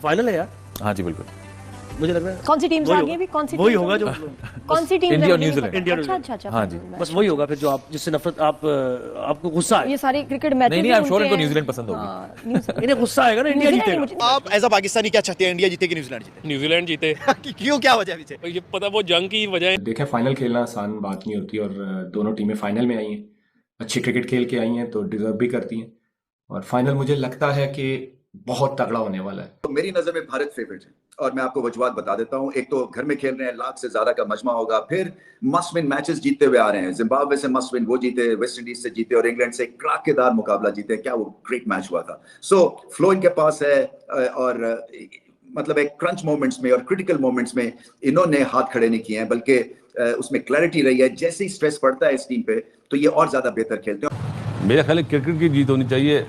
Final है यार। हाँ जी बिल्कुल, मुझे लग रहा है कौन सी टीम्स आगे भी, कौन सी वही होगा जो कौन सी टीम? इंडिया और न्यूजीलैंड। इंडिया अच्छा अच्छा अच्छा, हाँ जी, बस वही होगा फिर जो आप जिससे नफरत आपको गुस्सा है। ये सारे क्रिकेट मैचेस नहीं, I'm sure इनको न्यूजीलैंड पसंद होगी। इन्हें गुस्सा आएगा ना, इंडिया जीतेगा। आप एज अ पाकिस्तानी क्या चाहते हैं, इंडिया जीते कि न्यूजीलैंड जीते? न्यूजीलैंड जीते। क्यों, क्या वजह है पीछे? ये पता वो जंग की वजह है। देखें, फाइनल खेलना आसान बात नहीं होती और दोनों टीमें फाइनल में आई हैं, अच्छी क्रिकेट खेल के आई हैं तो डिजर्व भी करती हैं। और फाइनल मुझे लगता है कि बहुत तगड़ा होने वाला है। तो मेरी नजर में भारत फेवरेट है और मैं आपको वजूहात बता देता हूं। एक तो घर में खेल रहे हैं, लाख से ज्यादा का मजमा होगा, फिर मस्ट विन मैचेस जीतते हुए आ रहे हैं। जिम्बाब्वे से मस्ट विन वो जीते, वेस्ट इंडीज से जीते और इंग्लैंड से कड़ाकेदार मुकाबला जीते। क्या वो ग्रेट मैच हुआ था। सो फ्लो इनके पास है और मतलब एक क्रंच मोमेंट्स में और क्रिटिकल मोमेंट्स में इन्होंने हाथ खड़े नहीं किए हैं, बल्कि उसमें क्लैरिटी रही है। जैसे ही स्ट्रेस पड़ता है इस टीम पे तो ये और ज्यादा बेहतर खेलते हैं। मेरा ख्याल है क्रिकेट की जीत होनी चाहिए।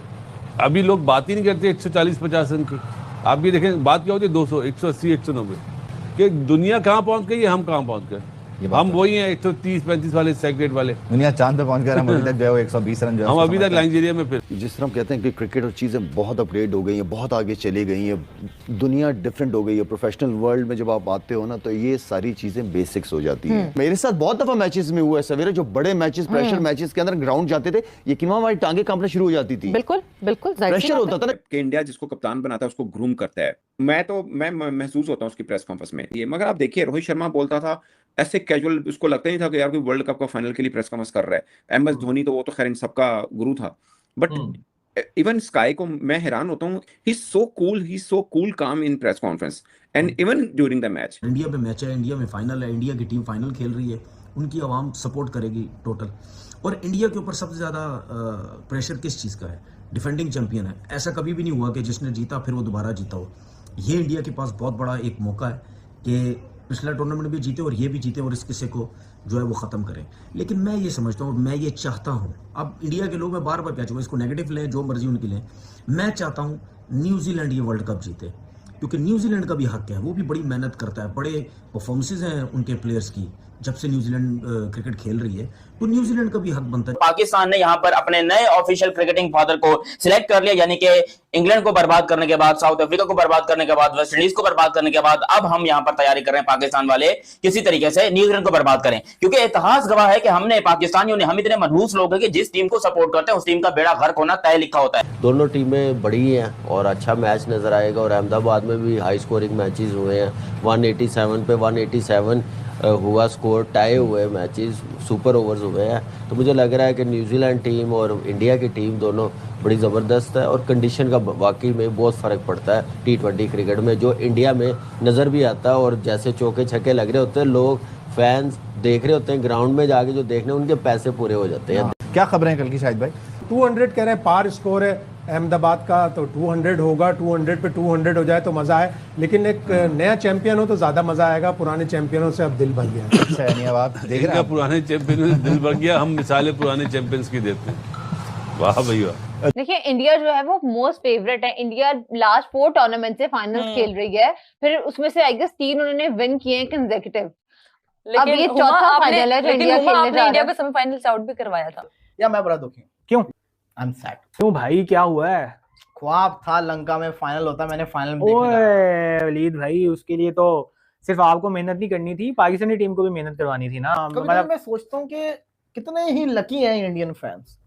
अभी लोग बात ही नहीं करते 140-50 रन की। आप ये देखें, बात क्या होती है 200, 180, 190 कि दुनिया कहाँ पहुंच गई है, हम कहाँ पहुंच गए। हम वही हैं 130-35 वाले सेक्रेट वाले। दुनिया चांद पे पहुंच गए, हम अभी तक जो है 120 रन जो हम अभी तक नाइजीरिया में। फिर जिस तरह हम कहते हैं कि क्रिकेट और चीज़ें बहुत अपग्रेड हो गई हैं, बहुत आगे चली गई हैं, दुनिया डिफरेंट हो गई है। प्रोफेशनल वर्ल्ड में जब आप आते हो ना तो ये सारी चीज़ें बेसिक्स हो जाती हैं। मेरे साथ बहुत दफ़ा मैचेस में हुआ है सवेरा, जो बड़े मैचेस, प्रेशर मैचेस के अंदर ग्राउंड जाते थे, यकीन हमारी टांगे कांपना शुरू हो जाती थी। बिल्कुल बिल्कुल प्रेशर होता था ना कि इंडिया जिसको कप्तान बनाता है उसको ग्रूम करता है। मैं महसूस होता हूँ उसकी प्रेस कॉन्फ्रेंस में ये। मगर आप देखिए, रोहित शर्मा बोलता था ऐसे कैजुअल, उसको लगता नहीं था कि यार कोई वर्ल्ड कप का फाइनल के लिए प्रेस कॉन्फ्रेंस कर रहा है। MS धोनी तो वो तो खैर इन सबका गुरु था, बट इवन स्काई को मैं हैरान होता हूँ। ही so cool calm in press conference and even during the match. India पे मैच है, इंडिया में फाइनल है, इंडिया की टीम फाइनल खेल रही है, उनकी आवाम सपोर्ट करेगी टोटल। और इंडिया के ऊपर सबसे ज्यादा प्रेशर किस चीज का है? डिफेंडिंग चैंपियन है। ऐसा कभी भी नहीं हुआ कि जिसने जीता फिर वो दोबारा जीता हो। ये इंडिया के पास बहुत बड़ा एक मौका है कि पिछला टूर्नामेंट भी जीते और ये भी जीते और इस किस्से को जो है वो ख़त्म करें। लेकिन मैं ये समझता हूँ, मैं ये चाहता हूँ, अब इंडिया के लोग मैं बार बार कह चुका हूँ, इसको नेगेटिव लें जो मर्जी उनकी लें, मैं चाहता हूँ न्यूजीलैंड ये वर्ल्ड कप जीते, क्योंकि न्यूजीलैंड का भी हक है। वो भी बड़ी मेहनत करता है, बड़े परफॉर्मेंसेज हैं उनके प्लेयर्स की। जब से न्यूजीलैंड क्रिकेट खेल रही है तो न्यूजीलैंड का भी हक बनता है। पाकिस्तान ने यहाँ पर अपने नए ऑफिशियल क्रिकेटिंग फादर को सिलेक्ट कर लिया, यानी कि इंग्लैंड को बर्बाद करने के बाद, साउथ अफ्रीका को बर्बाद करने के बाद, वेस्ट इंडीज को बर्बाद करने के बाद अब हम यहाँ पर तैयारी कर रहे हैं पाकिस्तान वाले किसी तरीके से न्यूजीलैंड को बर्बाद करें। क्योंकि इतिहास गवाह है कि हमने पाकिस्तानियों ने, हम इतने मनहूस लोग हैं कि जिस टीम को सपोर्ट करते हैं उस टीम का बेड़ा गर्क होना तय लिखा होता है। दोनों टीमें बड़ी हैं और अच्छा मैच नजर आएगा। और अहमदाबाद में भी हाई स्कोरिंग मैचेस हुए हैं, 187 पे 187 हुआ स्कोर, टाई हुए मैचेस, सुपर ओवर्स हुए हैं। तो मुझे लग रहा है कि न्यूजीलैंड टीम और इंडिया की टीम दोनों बड़ी ज़बरदस्त है और कंडीशन का वाकई में बहुत फ़र्क पड़ता है T20 क्रिकेट में, जो इंडिया में नज़र भी आता है। और जैसे चौके छक्के लग रहे होते हैं, लोग फैंस देख रहे होते हैं, ग्राउंड में जाके जो देखने उनके पैसे पूरे हो जाते हैं। क्या खबर है कल की शाहिद भाई? 200 कह रहे हैं, पार स्कोर है अहमदाबाद का, तो 200 होगा। 200 पे 200 हो जाए तो मजा है, लेकिन एक नया चैंपियन हो तो ज्यादा मजा आएगा। पुराने चैंपियनों से अब दिल भर गया। अच्छा यानी अब आप देख रहे हैं, पुराने चैंपियन से दिल भर गया। हम मिसालें पुराने चैंपियंस की देते हैं। वाह भाई वाह। देखिए, इंडिया जो है वो मोस्ट फेवरेट है। इंडिया लास्ट 4 टूर्नामेंट से फाइनल्स खेल रही है, फिर उसमें से आई गेस 3 उन्होंने विन किए हैं कंसेक्यूटिव। अब ये चौथा फाइनल है जो इंडिया खेलने जा रहा है। इंडिया को सेमीफाइनल से आउट भी करवाया था। या मैं बड़ा दुखी। क्यों? I am sad. क्यों भाई, क्या हुआ है? ख्वाब था लंका में फाइनल होता, मैंने फाइनल में ओए वलीद भाई, उसके लिए तो सिर्फ आपको मेहनत नहीं करनी थी, पाकिस्तानी टीम को भी मेहनत करवानी थी ना। मतलब मैं सोचता हूँ कि कितने ही लकी हैं इंडियन फैंस,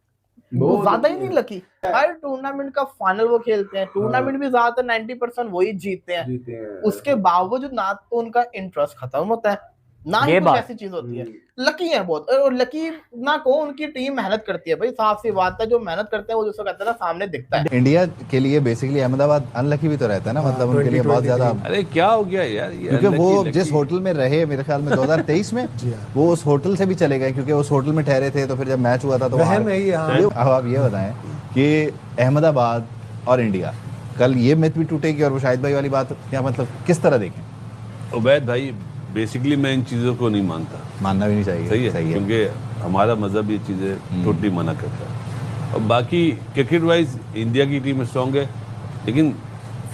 वो ज्यादा ही नहीं लकी। हर टूर्नामेंट का फाइनल वो खेलते हैं, टूर्नामेंट भी ज्यादातर 90% वही जीतते हैं। उसके बावजूद ना तो उनका इंटरेस्ट खत्म होता है, ना ही कुछ ऐसी चीज होती है। लकी है बहुत, और लकी ना को उनकी टीम मेहनत करती है भाई, साफ सी बात है। जो मेहनत करते हैं वो जिसको कहते हैं ना, सामने दिखता है। इंडिया के लिए बेसिकली अहमदाबाद अनलकी भी तो रहता है ना, मतलब उनके लिए बहुत ज्यादा। अरे क्या हो गया यार, क्योंकि वो जिस होटल में रहे मेरे ख्याल में 2023 में वो उस होटल से भी चले गए, क्योंकि उस होटल में ठहरे थे। तो फिर जब मैच हुआ था तो अब आप ये बताएं कि अहमदाबाद और इंडिया, कल ये मैच भी टूटेगी और वो शाहिद भाई वाली बात क्या, मतलब किस तरह देखें? उबैद भाई, बेसिकली मैं इन चीज़ों को नहीं मानता। मानना भी नहीं चाहिए। सही है, क्योंकि हमारा मजहब ये चीज़ें टोटली मना करता है। और बाकी क्रिकेट वाइज इंडिया की टीम स्ट्रॉन्ग है, लेकिन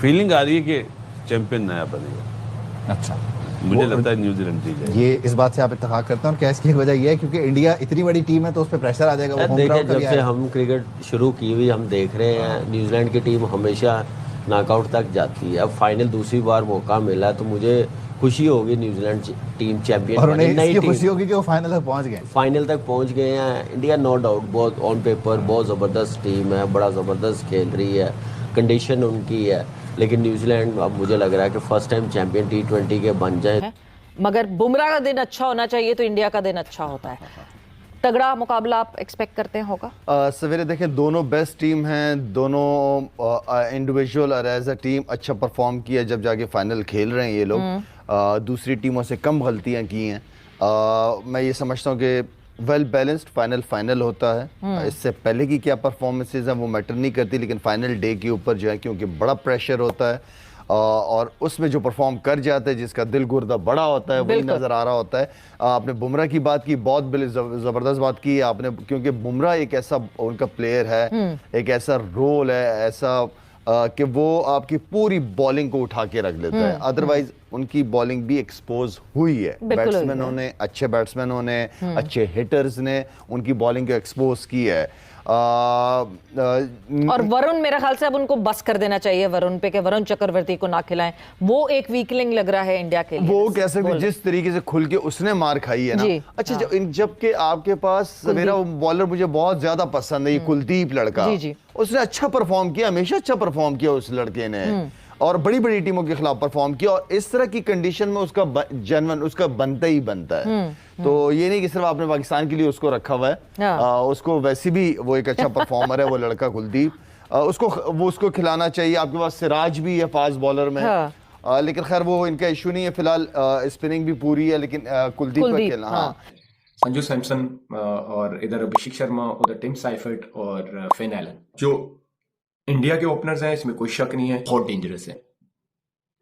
फीलिंग आ रही है कि चैंपियन नया बनेगा। अच्छा, मुझे लगता है न्यूजीलैंड जीत जाएगी। ये इस बात से आप इत्तेफाक करते हैं? और क्या इसकी वजह ये है क्योंकि इंडिया इतनी बड़ी टीम है तो उस पर प्रेशर आ जाएगा? देखिए, जब से हम क्रिकेट शुरू की हुई हम देख रहे हैं न्यूजीलैंड की टीम हमेशा नॉकआउट तक जाती है। अब फाइनल दूसरी बार मौका मिला है तो मुझे खुशी होगी न्यूजीलैंड टीम चैंपियन और उन्हें नई इसकी टीम खुशी होगी कि वो फाइनल तक पहुंच गए। फाइनल तक पहुंच गए हैं। इंडिया नो डाउट बहुत ऑन पेपर बहुत ज़बरदस्त टीम है, बड़ा ज़बरदस्त खेल रही है, कंडीशन उनकी है, लेकिन न्यूजीलैंड अब मुझे लग रहा है कि फर्स्ट टाइम चैंपियन T20 के बन जाए। मगर बुमराह का दिन अच्छा होना चाहिए तो इंडिया का दिन अच्छा होता है। तगड़ा मुकाबला आप एक्सपेक्ट करते हैं होगा? सवेरे देखें, दोनों बेस्ट टीम हैं, दोनों इंडिविजुअल और एज अ टीम अच्छा परफॉर्म किया जब जाके फाइनल खेल रहे हैं ये लोग। दूसरी टीमों से कम गलतियां की हैं। मैं ये समझता हूँ कि वेल बैलेंस्ड फाइनल होता है। इससे पहले की क्या परफॉर्मेंसेज हैं वो मैटर नहीं करती, लेकिन फाइनल डे के ऊपर जो है क्योंकि बड़ा प्रेशर होता है और उसमें जो परफॉर्म कर जाता है, जिसका दिल गुर्दा बड़ा होता है, वही नजर आ रहा होता है। आपने बुमराह की बात की, बहुत जबरदस्त बात की आपने, क्योंकि बुमराह एक ऐसा उनका प्लेयर है, एक ऐसा रोल है ऐसा कि वो आपकी पूरी बॉलिंग को उठा के रख लेता है। अदरवाइज उनकी बॉलिंग भी एक्सपोज हुई है। बैट्समैनों ने, अच्छे बैट्समैनों ने, अच्छे हिटर्स ने उनकी बॉलिंग को एक्सपोज की है। और वरुण, मेरे ख्याल से अब उनको बस कर देना चाहिए वरुण पे, कि वरुण चक्रवर्ती को ना खिलाएं। वो एक वीकलिंग लग रहा है इंडिया के लिए। वो कैसे भी जिस तरीके से खुल के उसने मार खाई है ना। अच्छा, जबकि आपके पास मेरा बॉलर मुझे बहुत ज्यादा पसंद है, ये कुलदीप लड़का। उसने अच्छा परफॉर्म किया, हमेशा अच्छा परफॉर्म किया उस लड़के ने, और बड़ी बड़ी टीमों के खिलाफ परफॉर्म किया, और इस तरह की कंडीशन में उसका उसका बनता ही बनता है। तो ये नहीं कि सिर्फ आपने पाकिस्तान के लिए उसको रखा हुआ है, उसको वैसे भी वो एक अच्छा परफॉर्मर है वो लड़का कुलदीप, उसको खिलाना चाहिए। आपके पास सिराज भी है फास्ट बॉलर में, लेकिन खैर वो इनका इशू नहीं है फिलहाल, स्पिनिंग भी पूरी है, लेकिन कुलदीप का खेलना। संजू सैमसन और इधर अभिषेक शर्मा, उधर टिम साइफर्ट और फिन एलन, जो इंडिया के ओपनर्स हैं, इसमें कोई शक नहीं है, बहुत डेंजरस है।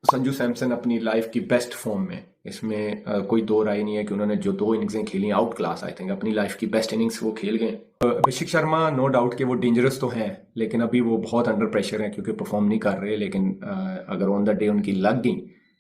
संजू सैमसन अपनी लाइफ की बेस्ट फॉर्म में, इसमें कोई दो राय नहीं है कि उन्होंने जो 2 इनिंग्सें खेली आउट क्लास, आई थिंक अपनी लाइफ की बेस्ट इनिंग्स वो खेल गए। अभिषेक शर्मा नो डाउट कि वो डेंजरस तो हैं, लेकिन अभी वो बहुत अंडर प्रेशर है क्योंकि परफॉर्म नहीं कर रहे। लेकिन अगर ऑन द डे उनकी लग गई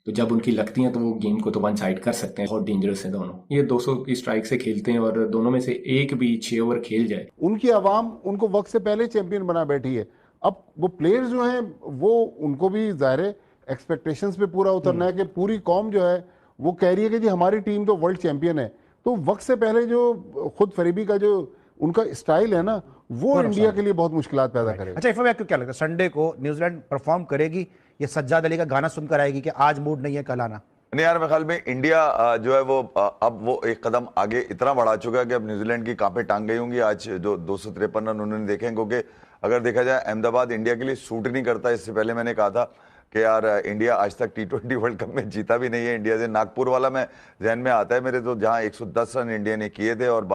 तो जब उनकी लगती हैं तो वो गेम को तो वन साइड कर सकते हैं। बहुत डेंजरस है दोनों, ये 200 की स्ट्राइक से खेलते हैं, और दोनों में से एक भी 6 ओवर खेल जाए, उनकी आवाम उनको वक्त से पहले चैंपियन बना बैठी है। अब वो प्लेयर्स जो हैं वो उनको भी ज़ाहिर है एक्सपेक्टेशंस पे पूरा उतरना है कि पूरी कौम जो है वो कह रही है कि जी हमारी टीम तो वर्ल्ड चैंपियन है, तो वक्त से पहले जो खुद फरीबी का जो उनका स्टाइल है ना, वो इंडिया के लिए बहुत मुश्किलात पैदा करेगा। अच्छा, इफ़ा आपको क्या लगता है संडे को न्यूजीलैंड परफॉर्म करेगी या सज्जाद अली का गाना सुनकर आएगी कि आज मूड नहीं है कल आना? नहीं यार, मेरे ख्याल में इंडिया जो है वो अब वो एक कदम आगे इतना बढ़ा चुका है कि अब न्यूजीलैंड की कांपे टांग गई होंगी आज जो 253 रन उन्होंने देखे हैं, क्योंकि अगर देखा जाए अहमदाबाद इंडिया के लिए सूट नहीं करता। इससे पहले मैंने कहा था कि यार इंडिया आज तक T20 वर्ल्ड कप में जीता भी नहीं है। इंडिया से नागपुर वाला मैं जहन में आता है मेरे, तो जहां 110 रन इंडिया ने किए थे और